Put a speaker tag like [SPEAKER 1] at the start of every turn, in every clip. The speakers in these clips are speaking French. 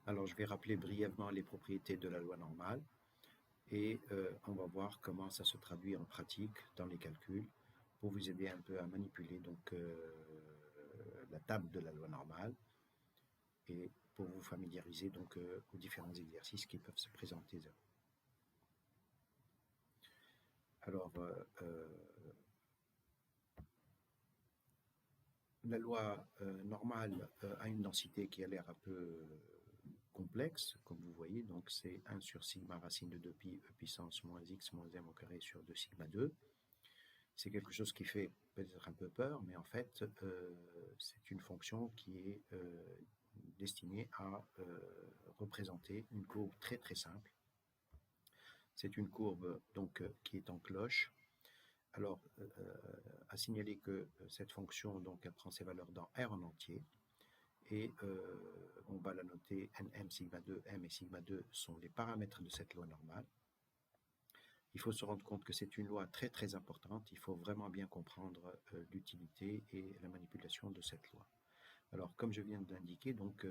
[SPEAKER 1] Alors, je vais rappeler brièvement les propriétés de la loi normale et on va voir comment ça se traduit en pratique dans les calculs pour vous aider un peu à manipuler la table de la loi normale et pour vous familiariser aux différents exercices qui peuvent se présenter. Alors, la loi normale a une densité qui a l'air un peu complexe, comme vous voyez, donc c'est 1 sur sigma racine de 2 pi e puissance moins x moins m au carré sur 2 sigma 2. C'est quelque chose qui fait peut-être un peu peur, mais en fait, c'est une fonction qui est destinée à représenter une courbe très très simple. C'est une courbe donc qui est en cloche. Alors, à signaler que cette fonction, donc, elle prend ses valeurs dans R en entier, et on va la noter nm sigma 2, m et sigma 2 sont les paramètres de cette loi normale. Il faut se rendre compte que c'est une loi très très importante, il faut vraiment bien comprendre l'utilité et la manipulation de cette loi. Alors, comme je viens de l'indiquer, donc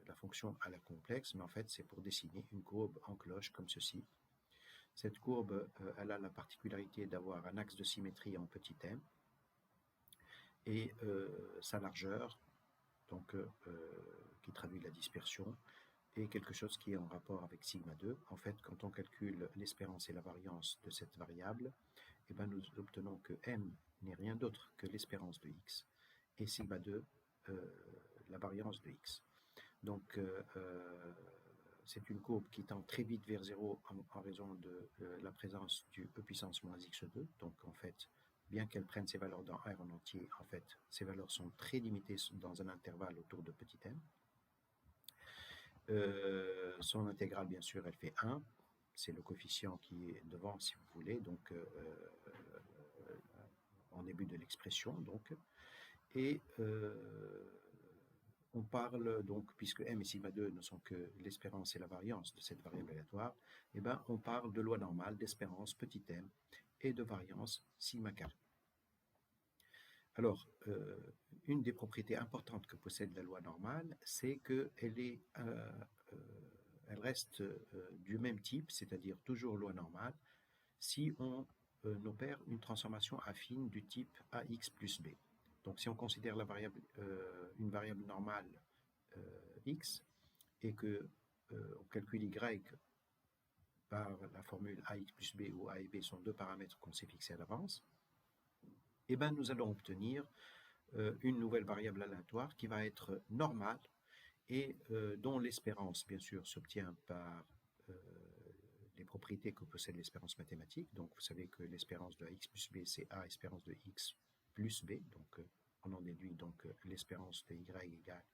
[SPEAKER 1] la fonction a l'air complexe, mais en fait c'est pour dessiner une courbe en cloche comme ceci. Cette courbe, elle a la particularité d'avoir un axe de symétrie en petit m, et sa largeur, donc qui traduit la dispersion, et quelque chose qui est en rapport avec sigma 2. En fait, quand on calcule l'espérance et la variance de cette variable, eh ben, nous obtenons que m n'est rien d'autre que l'espérance de x, et sigma 2, la variance de x. Donc, c'est une courbe qui tend très vite vers 0 en raison de la présence du e puissance moins x2. Donc, en fait, bien qu'elle prenne ses valeurs dans R en entier, en fait, ces valeurs sont très limitées dans un intervalle autour de petit m. Son intégrale, bien sûr, elle fait 1. C'est le coefficient qui est devant, si vous voulez, donc en début de l'expression. Donc, et on parle donc, puisque m et sigma 2 ne sont que l'espérance et la variance de cette variable aléatoire, eh ben, on parle de loi normale d'espérance petit m et de variance sigma carré. Alors, une des propriétés importantes que possède la loi normale, c'est qu'elle elle reste du même type, c'est-à-dire toujours loi normale, si on opère une transformation affine du type ax plus b. Donc, si on considère une variable normale x et que on calcule y par la formule ax plus b, où a et b sont deux paramètres qu'on s'est fixés à l'avance, eh ben, nous allons obtenir une nouvelle variable aléatoire qui va être normale et dont l'espérance, bien sûr, s'obtient par les propriétés que possède l'espérance mathématique. Donc, vous savez que l'espérance de x plus b, c'est a espérance de x plus b. Donc, on en déduit donc l'espérance de y égale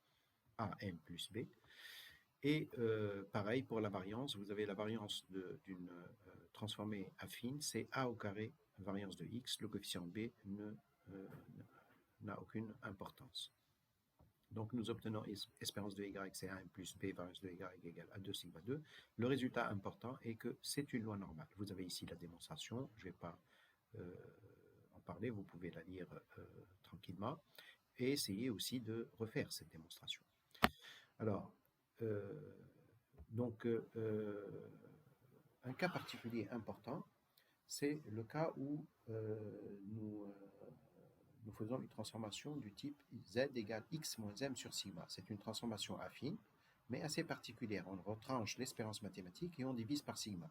[SPEAKER 1] a m plus b. Et pareil pour la variance, vous avez la variance d'une transformée affine, c'est a au carré variance de x, le coefficient b n'a aucune importance. Donc nous obtenons espérance de y, c'est 1 plus b, variance de y égale à 2 sigma 2. Le résultat important est que c'est une loi normale. Vous avez ici la démonstration, je ne vais pas en parler, vous pouvez la lire tranquillement, et essayer aussi de refaire cette démonstration. Alors, un cas particulier important, c'est le cas où nous faisons une transformation du type z égale x moins m sur sigma. C'est une transformation affine, mais assez particulière. On retranche l'espérance mathématique et on divise par sigma.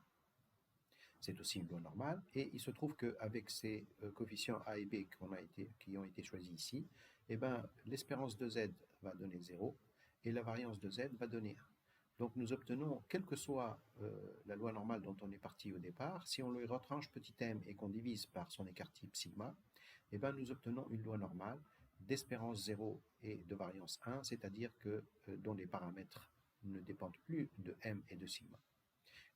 [SPEAKER 1] C'est aussi une loi normale, et il se trouve qu'avec ces coefficients a et b qui ont été choisis ici, eh ben, l'espérance de z va donner 0, et la variance de z va donner 1. Donc nous obtenons, quelle que soit la loi normale dont on est parti au départ, si on lui retranche petit m et qu'on divise par son écart type sigma, eh ben, nous obtenons une loi normale d'espérance 0 et de variance 1, c'est-à-dire dont les paramètres ne dépendent plus de m et de sigma.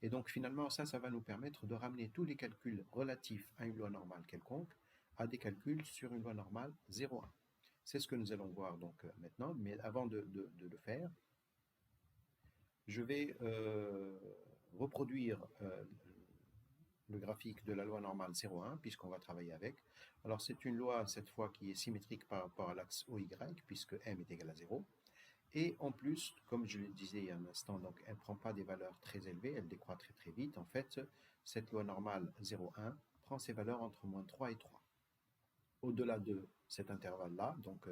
[SPEAKER 1] Et donc finalement, ça va nous permettre de ramener tous les calculs relatifs à une loi normale quelconque à des calculs sur une loi normale 0,1. C'est ce que nous allons voir donc maintenant, mais avant de le faire, je vais reproduire le graphique de la loi normale 0,1, puisqu'on va travailler avec. Alors c'est une loi, cette fois, qui est symétrique par rapport à l'axe OY, puisque m est égal à 0. Et en plus, comme je le disais il y a un instant, donc elle ne prend pas des valeurs très élevées, elle décroît très très vite. En fait, cette loi normale 0,1 prend ses valeurs entre moins 3 et 3. Au-delà de cet intervalle-là, donc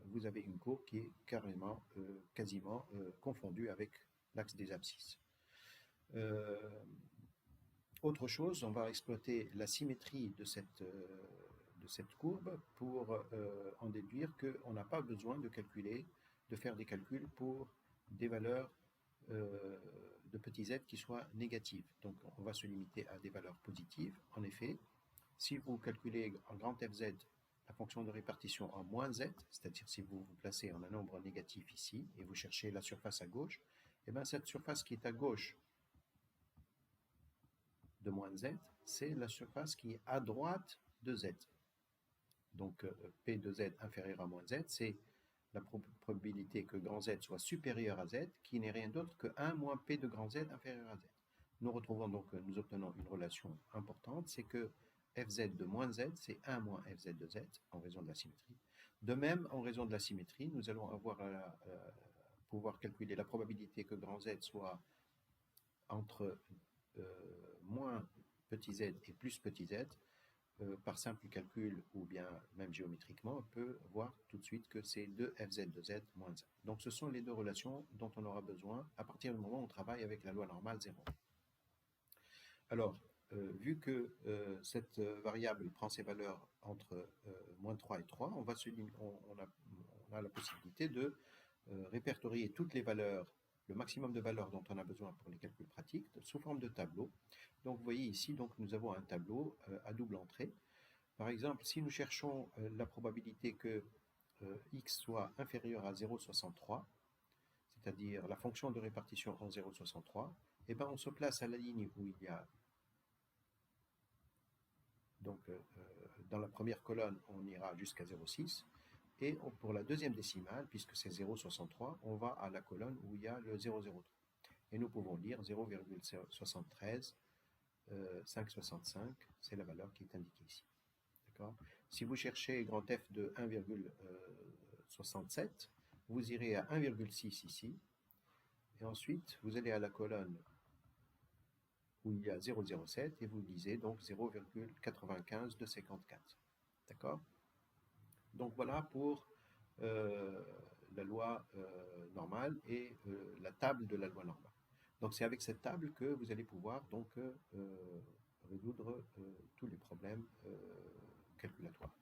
[SPEAKER 1] vous avez une courbe qui est carrément, quasiment confondue avec l'axe des abscisses. Autre chose, on va exploiter la symétrie de cette courbe pour en déduire qu'on n'a pas besoin de faire des calculs pour des valeurs de petits z qui soient négatives. Donc on va se limiter à des valeurs positives. En effet, si vous calculez en grand Fz la fonction de répartition en moins z, c'est-à-dire si vous vous placez en un nombre négatif ici et vous cherchez la surface à gauche, et bien cette surface qui est à gauche de moins z, c'est la surface qui est à droite de z. Donc P de z inférieur à moins z, c'est la probabilité que grand Z soit supérieur à Z, qui n'est rien d'autre que 1 moins P de grand Z inférieur à Z. Nous obtenons une relation importante, c'est que Fz de moins Z, c'est 1 moins Fz de Z, en raison de la symétrie. De même, en raison de la symétrie, nous allons pouvoir calculer la probabilité que grand Z soit entre moins petit z et plus petit z. Par simple calcul ou bien même géométriquement, on peut voir tout de suite que c'est 2fz de z moins 1. Donc ce sont les deux relations dont on aura besoin à partir du moment où on travaille avec la loi normale 0. Alors, vu que cette variable prend ses valeurs entre moins 3 et 3, on a la possibilité de répertorier toutes les valeurs, le maximum de valeurs dont on a besoin pour les calculs pratiques, sous forme de tableau. Donc vous voyez ici, donc, nous avons un tableau à double entrée. Par exemple, si nous cherchons la probabilité que x soit inférieur à 0,63, c'est-à-dire la fonction de répartition en 0,63, eh ben on se place à la ligne où il y a, donc dans la première colonne, on ira jusqu'à 0,6, et pour la deuxième décimale, puisque c'est 0,63, on va à la colonne où il y a le 0,03. Et nous pouvons lire 0,73, 565, c'est la valeur qui est indiquée ici. Si vous cherchez grand F de 1,67, vous irez à 1,6 ici, et ensuite vous allez à la colonne où il y a 0,07 et vous lisez donc 0,95 de 54. D'accord? Donc voilà pour la loi normale et la table de la loi normale. Donc c'est avec cette table que vous allez pouvoir donc résoudre tous les problèmes calculatoires.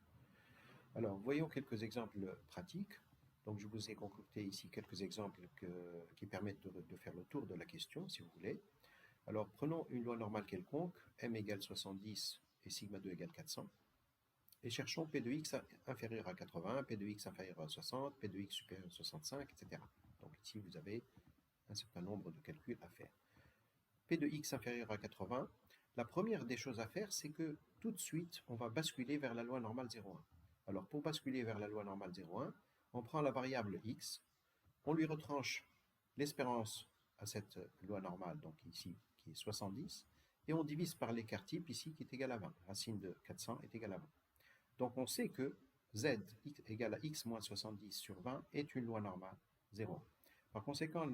[SPEAKER 1] Alors voyons quelques exemples pratiques. Donc je vous ai concocté ici quelques exemples qui permettent de faire le tour de la question si vous voulez. Alors prenons une loi normale quelconque, m égale 70 et sigma 2 égale 400. Et cherchons P de x inférieur à 80, P de x inférieur à 60, P de x supérieur à 65, etc. Donc ici, vous avez un certain nombre de calculs à faire. P de x inférieur à 80, la première des choses à faire, c'est que tout de suite, on va basculer vers la loi normale 0,1. Alors pour basculer vers la loi normale 0,1, on prend la variable x, on lui retranche l'espérance à cette loi normale, donc ici, qui est 70, et on divise par l'écart type ici, qui est égal à 20. Racine de 400 est égale à 20. Donc on sait que z égale à x moins 70 sur 20 est une loi normale 0. Par conséquent,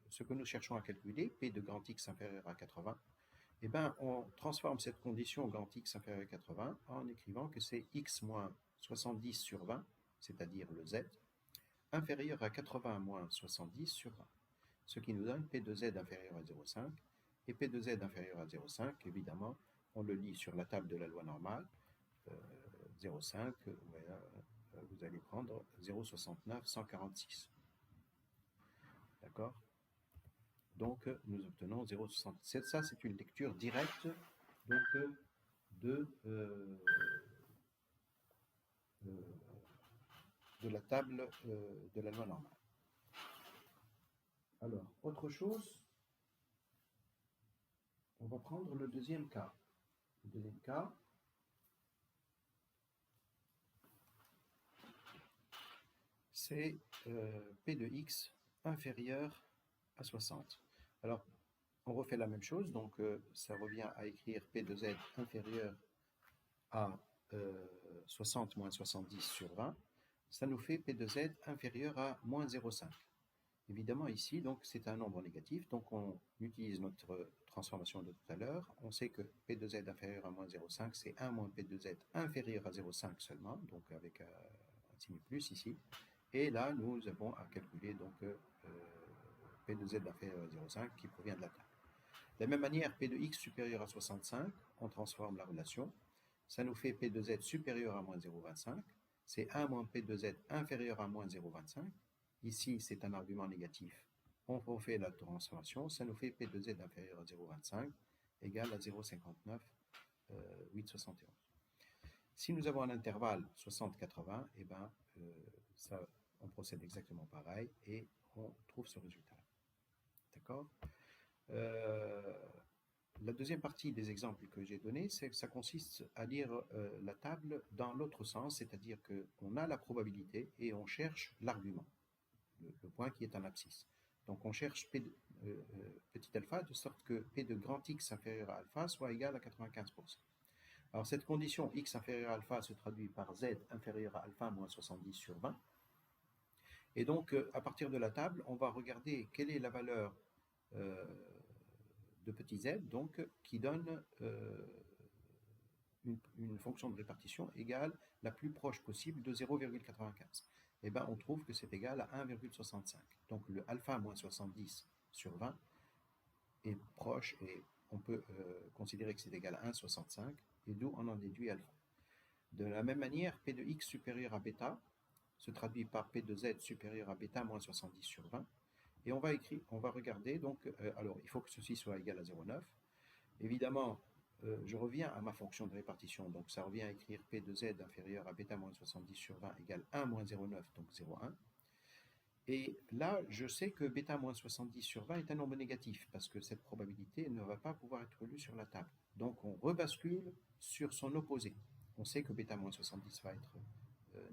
[SPEAKER 1] ce que nous cherchons à calculer, P de grand X inférieur à 80, eh ben, on transforme cette condition grand X inférieur à 80 en écrivant que c'est X moins 70 sur 20, c'est-à-dire le Z, inférieur à 80 moins 70 sur 20, ce qui nous donne P de Z inférieur à 0,5, et P de Z inférieur à 0,5, évidemment, on le lit sur la table de la loi normale, 0,5, vous allez prendre 0,69, 146. D'accord? Donc, nous obtenons 0,67. Ça, c'est une lecture directe donc, de la table de la loi normale. Alors, autre chose, on va prendre le deuxième cas. Le deuxième cas, c'est P de x inférieur à 60. Alors, on refait la même chose, donc ça revient à écrire P de z inférieur à 60 moins 70 sur 20, ça nous fait P de Z inférieur à moins 0,5. Évidemment, ici, donc, c'est un nombre négatif, donc on utilise notre transformation de tout à l'heure. On sait que P de Z inférieur à moins 0,5, c'est 1 moins P de Z inférieur à 0,5 seulement, donc avec un signe plus ici. Et là, nous avons à calculer donc P de Z inférieur à 0,5 qui provient de la table. De la même manière, P de X supérieur à 65, on transforme la relation. Ça nous fait P de Z supérieur à moins 0,25. C'est 1 moins P de Z inférieur à moins 0,25. Ici, c'est un argument négatif. On refait la transformation. Ça nous fait P de Z inférieur à 0,25 égale à 0,59, 8,71. Si nous avons un intervalle 60-80, eh ben, on procède exactement pareil et on trouve ce résultat. D'accord? La deuxième partie des exemples que j'ai donnés, c'est que ça consiste à lire la table dans l'autre sens, c'est-à-dire qu'on a la probabilité et on cherche l'argument, le point qui est en abscisse. Donc on cherche petit alpha de sorte que P de grand X inférieur à alpha soit égal à 95%. Alors cette condition X inférieur à alpha se traduit par Z inférieur à alpha moins 70 sur 20. Et donc à partir de la table, on va regarder quelle est la valeur de petit z, donc, qui donne une fonction de répartition égale la plus proche possible de 0,95. Et bien, on trouve que c'est égal à 1,65. Donc, le alpha moins 70 sur 20 est proche et on peut considérer que c'est égal à 1,65 et d'où on en déduit alpha. De la même manière, P de X supérieur à bêta se traduit par P de Z supérieur à bêta moins 70 sur 20. Et on va regarder, donc, alors il faut que ceci soit égal à 0,9. Évidemment, je reviens à ma fonction de répartition, donc ça revient à écrire P de Z inférieur à bêta moins 70 sur 20 égale 1 moins 0,9, donc 0,1. Et là, je sais que bêta moins 70 sur 20 est un nombre négatif, parce que cette probabilité ne va pas pouvoir être lue sur la table. Donc on rebascule sur son opposé. On sait que bêta moins 70 va être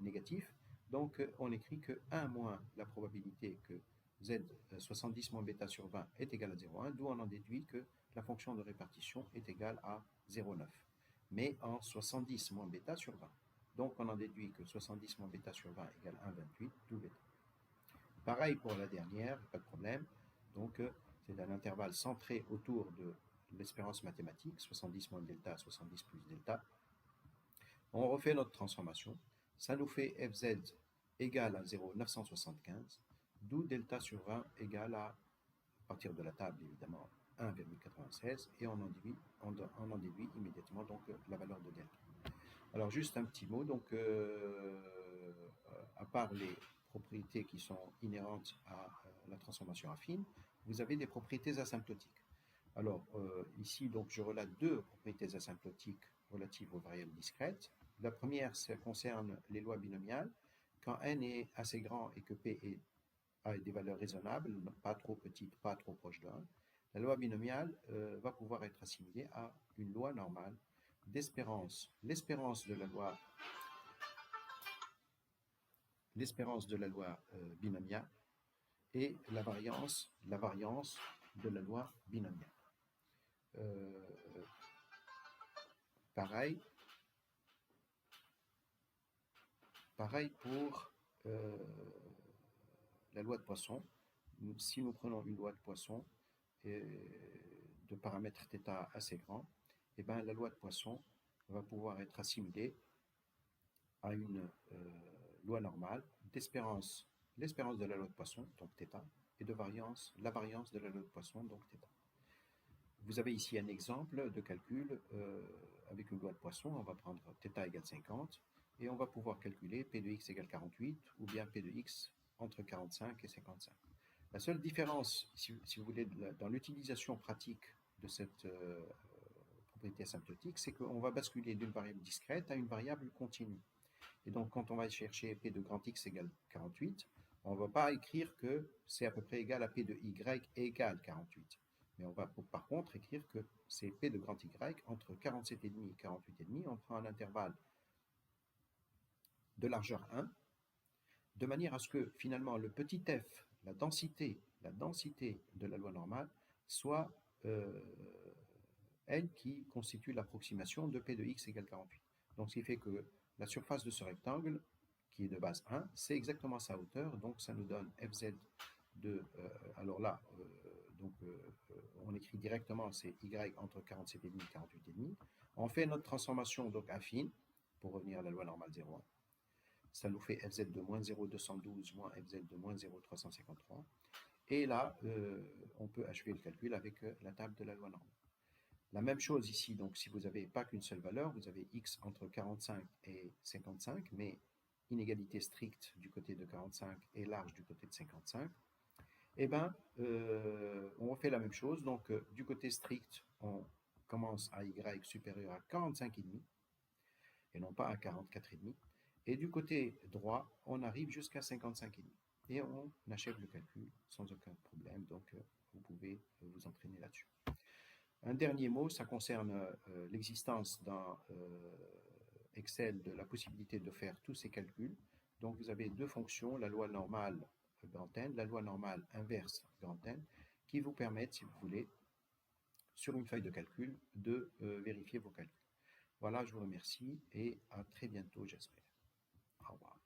[SPEAKER 1] négatif, donc on écrit que 1 moins la probabilité que Z 70 moins bêta sur 20 est égal à 0,1, d'où on en déduit que la fonction de répartition est égale à 0,9, mais en 70 moins bêta sur 20. Donc on en déduit que 70 moins bêta sur 20 égale 1,28, d'où bêta. Pareil pour la dernière, pas de problème. Donc c'est un intervalle centré autour de l'espérance mathématique, 70 moins delta, 70 plus delta. On refait notre transformation. Ça nous fait fz égale à 0,975, d'où delta sur 20 égale à partir de la table évidemment 1,96 et on en déduit immédiatement donc la valeur de delta. Alors juste un petit mot, donc à part les propriétés qui sont inhérentes à la transformation affine, vous avez des propriétés asymptotiques. Alors ici donc je relate deux propriétés asymptotiques relatives aux variables discrètes. La première, ça concerne les lois binomiales. Quand n est assez grand et que p a des valeurs raisonnables, pas trop petites, pas trop proches de 1, la loi binomiale va pouvoir être assimilée à une loi normale d'espérance. L'espérance de la loi binomiale et la variance de la loi binomiale. Pareil pour la loi de Poisson. Si nous prenons une loi de Poisson de paramètre θ assez grand, et bien la loi de Poisson va pouvoir être assimilée à une loi normale d'espérance, l'espérance de la loi de Poisson, donc θ, et de variance, la variance de la loi de Poisson, donc θ. Vous avez ici un exemple de calcul avec une loi de Poisson. On va prendre θ égale 50 et on va pouvoir calculer P de x égale 48 ou bien P de x entre 45 et 55. La seule différence, si vous voulez, dans l'utilisation pratique de cette propriété asymptotique, c'est qu'on va basculer d'une variable discrète à une variable continue. Et donc, quand on va chercher P de grand X égale 48, on ne va pas écrire que c'est à peu près égal à P de Y égale 48. Mais on va par contre écrire que c'est P de grand Y entre 47,5 et 48,5. On prend un intervalle de largeur 1, de manière à ce que finalement le petit f, la densité de la loi normale, soit elle qui constitue l'approximation de P de X égale 48. Donc ce qui fait que la surface de ce rectangle qui est de base 1, c'est exactement sa hauteur, donc ça nous donne fz de, alors là, on écrit directement, c'est y entre 47,5 et 48,5. On fait notre transformation donc affine, pour revenir à la loi normale 0,1. Ça nous fait fz de moins 0,212 moins fz de moins 0,353. Et là, on peut achever le calcul avec la table de la loi normale. La même chose ici, donc si vous n'avez pas qu'une seule valeur, vous avez x entre 45 et 55, mais inégalité stricte du côté de 45 et large du côté de 55, eh bien, on fait la même chose. Donc, du côté strict, on commence à y supérieur à 45,5 et non pas à 44,5. Et du côté droit, on arrive jusqu'à 55,5. Et on achève le calcul sans aucun problème. Donc, vous pouvez vous entraîner là-dessus. Un dernier mot, ça concerne l'existence dans Excel de la possibilité de faire tous ces calculs. Donc, vous avez deux fonctions, la loi normale grand N, la loi normale inverse grand N, qui vous permettent, si vous voulez, sur une feuille de calcul, de vérifier vos calculs. Voilà, je vous remercie et à très bientôt, j'espère. Au revoir.